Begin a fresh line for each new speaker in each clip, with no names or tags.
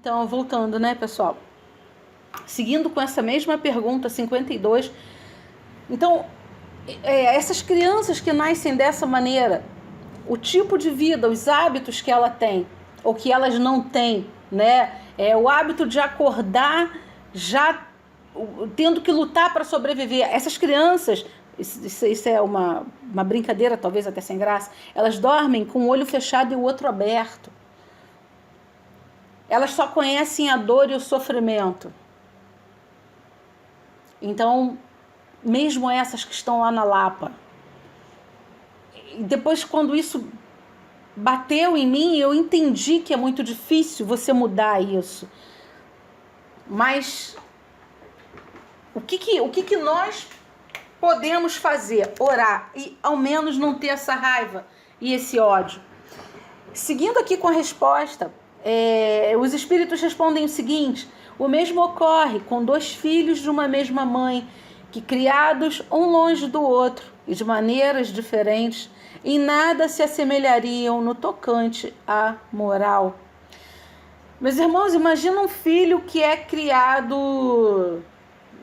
Então, voltando, né, pessoal? Seguindo com essa mesma pergunta, 52. Então, essas crianças que nascem dessa maneira, o tipo de vida, os hábitos que ela tem, ou que elas não têm, né? O hábito de acordar já tendo que lutar para sobreviver. Essas crianças, isso é uma brincadeira, talvez até sem graça, elas dormem com o olho fechado e o outro aberto. Elas só conhecem a dor e o sofrimento. Então, mesmo essas que estão lá na Lapa, depois quando isso bateu em mim, eu entendi que é muito difícil você mudar isso. Mas o que nós podemos fazer? Orar e ao menos não ter essa raiva e esse ódio. Seguindo aqui com a resposta, os espíritos respondem o seguinte: o mesmo ocorre com 2 filhos de uma mesma mãe, que criados um longe do outro e de maneiras diferentes, em nada se assemelhariam no tocante à moral. Meus irmãos, imagina um filho que é criado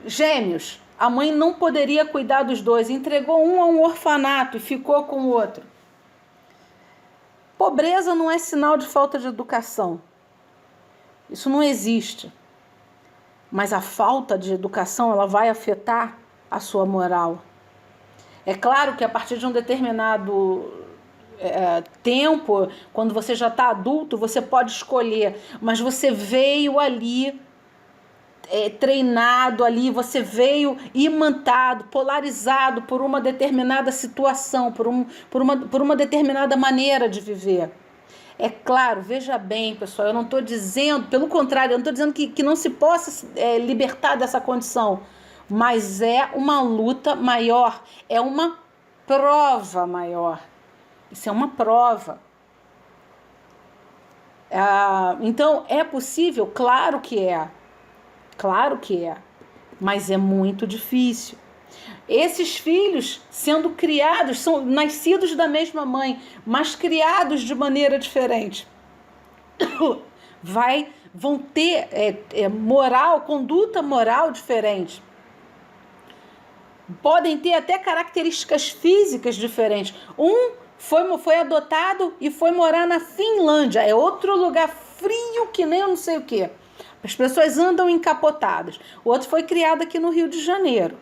gêmeos. A mãe não poderia cuidar dos 2, entregou um a um orfanato e ficou com o outro. Pobreza não é sinal de falta de educação. Isso não existe. Mas a falta de educação, ela vai afetar a sua moral. É claro que a partir de um determinado tempo, quando você já está adulto, você pode escolher, mas você veio ali treinado ali, você veio imantado, polarizado por uma determinada situação, por uma determinada maneira de viver. É claro, veja bem, pessoal, eu não estou dizendo, pelo contrário, eu não estou dizendo que não se possa libertar dessa condição, mas é uma luta maior, é uma prova maior. Isso é uma prova. Então, é possível? Claro que é. Claro que é. Mas é muito difícil. Esses filhos sendo criados, são nascidos da mesma mãe, mas criados de maneira diferente. Vão ter conduta moral diferente. Podem ter até características físicas diferentes. Um foi adotado e foi morar na Finlândia. É outro lugar frio que nem eu não sei o quê. As pessoas andam encapotadas. O outro foi criado aqui no Rio de Janeiro.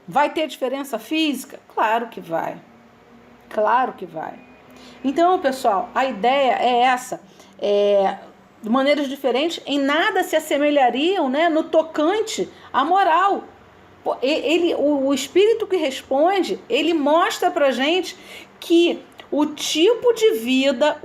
Vai ter diferença física? Claro que vai. Claro que vai. Então, pessoal, a ideia é essa. De maneiras diferentes, em nada se assemelhariam, né, no tocante à moral. O espírito que responde, ele mostra pra gente que o tipo de vida,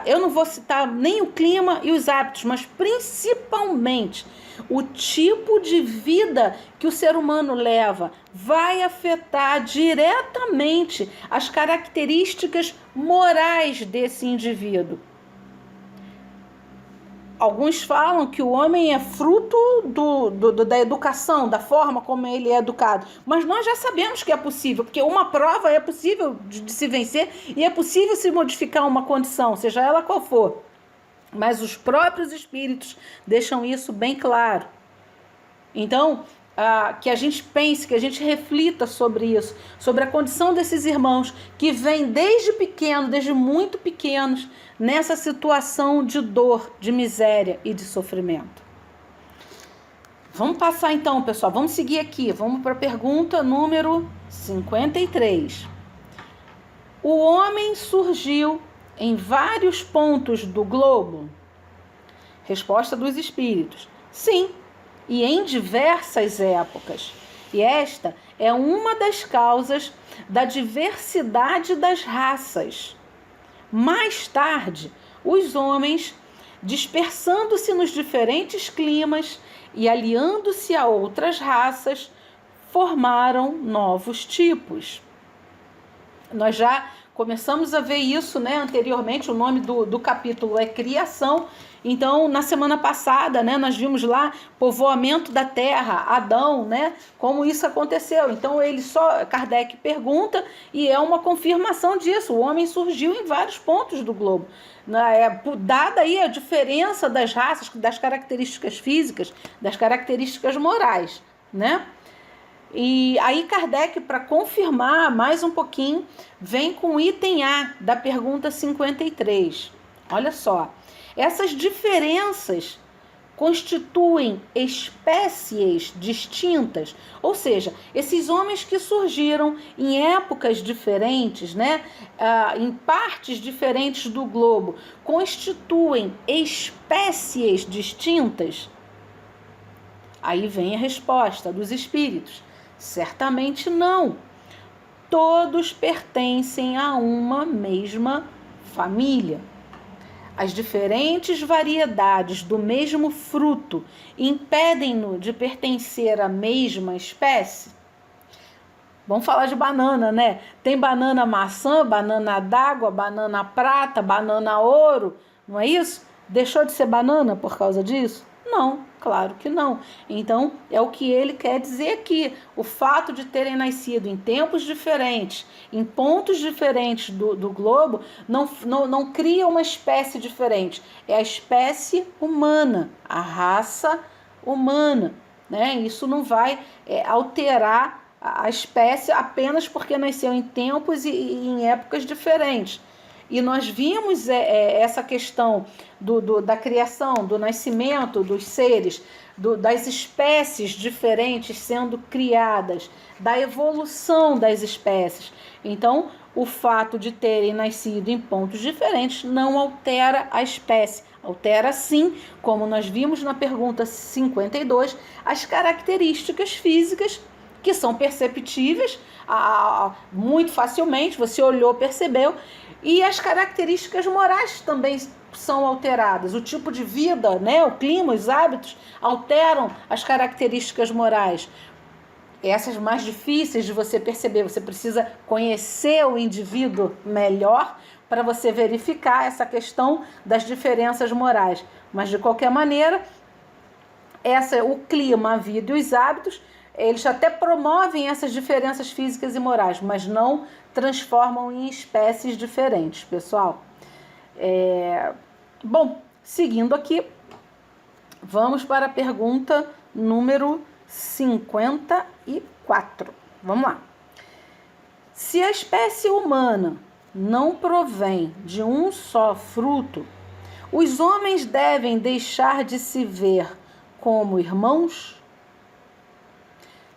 eu não vou citar nem o clima e os hábitos, mas principalmente o tipo de vida que o ser humano leva vai afetar diretamente as características morais desse indivíduo. Alguns falam que o homem é fruto da educação, da forma como ele é educado. Mas nós já sabemos que é possível, porque uma prova é possível de se vencer e é possível se modificar uma condição, seja ela qual for. Mas os próprios espíritos deixam isso bem claro. Então, que a gente pense, que a gente reflita sobre isso, sobre a condição desses irmãos que vêm desde muito pequenos, nessa situação de dor, de miséria e de sofrimento. Vamos passar então, pessoal, vamos seguir aqui, vamos para a pergunta número 53. O homem surgiu em vários pontos do globo? Resposta dos espíritos: sim, e em diversas épocas. E esta é uma das causas da diversidade das raças. Mais tarde, os homens, dispersando-se nos diferentes climas e aliando-se a outras raças, formaram novos tipos. Nós já começamos a ver isso, né, anteriormente. O nome do capítulo é Criação. Então, na semana passada, né, nós vimos lá povoamento da terra, Adão, né, como isso aconteceu. Então, Kardec pergunta e é uma confirmação disso. O homem surgiu em vários pontos do globo. Dada aí a diferença das raças, das características físicas, das características morais, né? E aí Kardec, para confirmar mais um pouquinho, vem com o item A da pergunta 53. Olha só. Essas diferenças constituem espécies distintas, ou seja, esses homens que surgiram em épocas diferentes, né, em partes diferentes do globo, constituem espécies distintas? Aí vem a resposta dos espíritos: certamente não. Todos pertencem a uma mesma família. As diferentes variedades do mesmo fruto impedem-no de pertencer à mesma espécie? Vamos falar de banana, né? Tem banana maçã, banana d'água, banana prata, banana ouro, não é isso? Deixou de ser banana por causa disso? Não, claro que não. Então, é o que ele quer dizer aqui. O fato de terem nascido em tempos diferentes, em pontos diferentes do globo, não cria uma espécie diferente. É a espécie humana, a raça humana, né? Isso não vai alterar a espécie apenas porque nasceu em tempos e em épocas diferentes. E nós vimos essa questão da criação, do nascimento dos seres, das espécies diferentes sendo criadas, da evolução das espécies. Então, o fato de terem nascido em pontos diferentes não altera a espécie. Altera sim, como nós vimos na pergunta 52, as características físicas que são perceptíveis muito facilmente, você olhou, percebeu, e as características morais também são alteradas. O tipo de vida, né, o clima, os hábitos alteram as características morais. Essas mais difíceis de você perceber, você precisa conhecer o indivíduo melhor para você verificar essa questão das diferenças morais. Mas, de qualquer maneira, o clima, a vida e os hábitos, eles até promovem essas diferenças físicas e morais, mas não transformam em espécies diferentes, pessoal. Bom, seguindo aqui, vamos para a pergunta número 54. Vamos lá. Se a espécie humana não provém de um só fruto, os homens devem deixar de se ver como irmãos?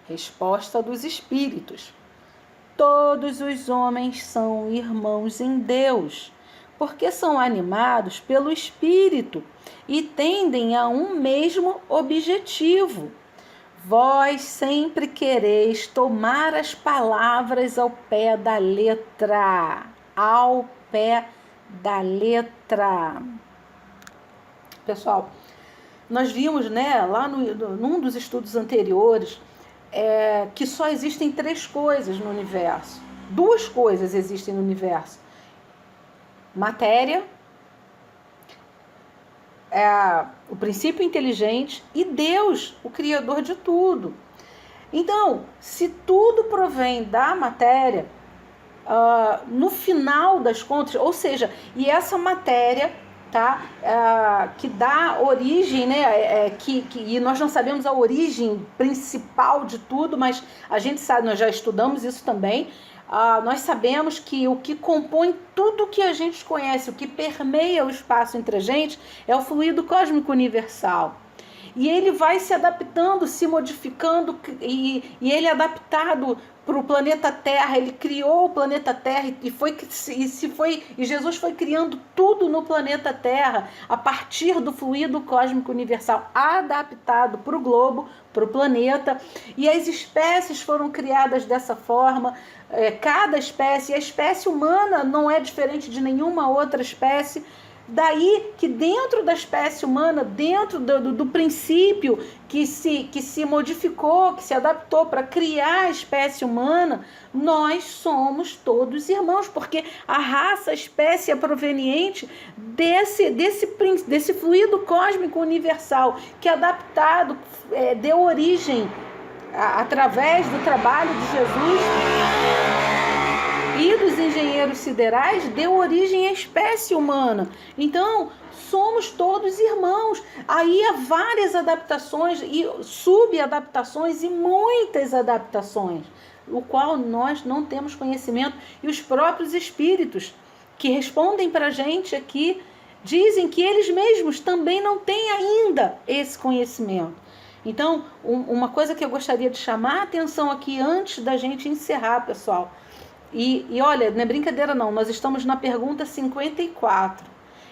Resposta dos espíritos: todos os homens são irmãos em Deus, porque são animados pelo Espírito e tendem a um mesmo objetivo. Vós sempre quereis tomar as palavras ao pé da letra. Ao pé da letra. Pessoal, nós vimos, né, lá num dos estudos anteriores, que só existem 3 coisas no universo. 2 coisas existem no universo: matéria, o princípio inteligente, e Deus, o Criador de tudo. Então, se tudo provém da matéria, no final das contas, ou seja, e essa matéria, tá, que dá origem, né, e nós não sabemos a origem principal de tudo, mas a gente sabe, nós já estudamos isso também. Nós sabemos que o que compõe tudo que a gente conhece, o que permeia o espaço entre a gente, é o fluido cósmico universal. E ele vai se adaptando, se modificando, e ele é adaptado para o planeta Terra. Ele criou o planeta Terra e Jesus foi criando tudo no planeta Terra a partir do fluido cósmico universal, adaptado para o globo, para o planeta. E as espécies foram criadas dessa forma. Cada espécie, a espécie humana não é diferente de nenhuma outra espécie. Daí que dentro da espécie humana, dentro do princípio que se modificou, que se adaptou para criar a espécie humana, nós somos todos irmãos, porque a raça, a espécie é proveniente desse fluido cósmico universal, que adaptado deu origem, através do trabalho de Jesus e dos engenheiros siderais, deu origem à espécie humana. Então, somos todos irmãos. Aí há várias adaptações e subadaptações e muitas adaptações, o qual nós não temos conhecimento. E os próprios espíritos que respondem para a gente aqui dizem que eles mesmos também não têm ainda esse conhecimento. Então, uma coisa que eu gostaria de chamar a atenção aqui antes da gente encerrar, pessoal, e olha, não é brincadeira não, nós estamos na pergunta 54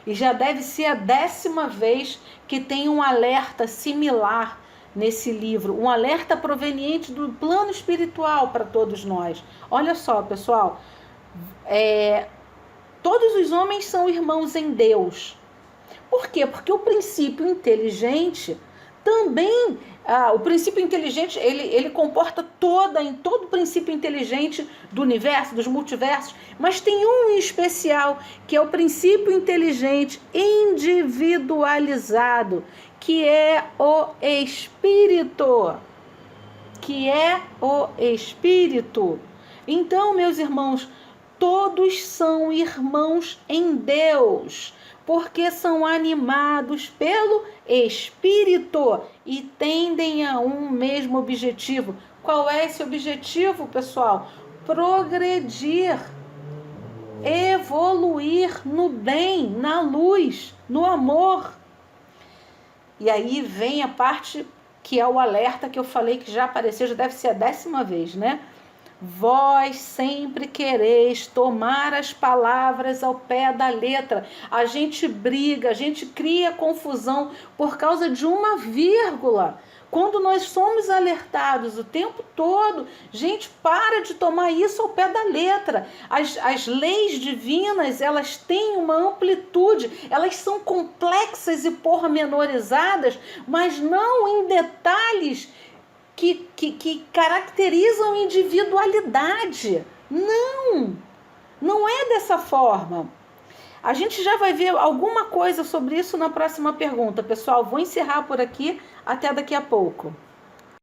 e já deve ser a 10ª vez que tem um alerta similar nesse livro, um alerta proveniente do plano espiritual para todos nós. Olha só, pessoal, todos os homens são irmãos em Deus. Por quê? Porque o princípio inteligente também, o princípio inteligente, ele comporta todo o princípio inteligente do universo, dos multiversos, mas tem um em especial, que é o princípio inteligente individualizado, que é o Espírito. Então, meus irmãos, todos são irmãos em Deus, porque são animados pelo Espírito e tendem a um mesmo objetivo. Qual é esse objetivo, pessoal? Progredir, evoluir no bem, na luz, no amor. E aí vem a parte que é o alerta que eu falei, que já apareceu, já deve ser a 10ª vez, né? Vós sempre quereis tomar as palavras ao pé da letra. A gente briga, a gente cria confusão por causa de uma vírgula. Quando nós somos alertados o tempo todo, gente, para de tomar isso ao pé da letra. As leis divinas, elas têm uma amplitude, elas são complexas e pormenorizadas, mas não em detalhes que caracterizam individualidade. Não é dessa forma. A gente já vai ver alguma coisa sobre isso na próxima pergunta. Pessoal, vou encerrar por aqui. Até daqui a pouco.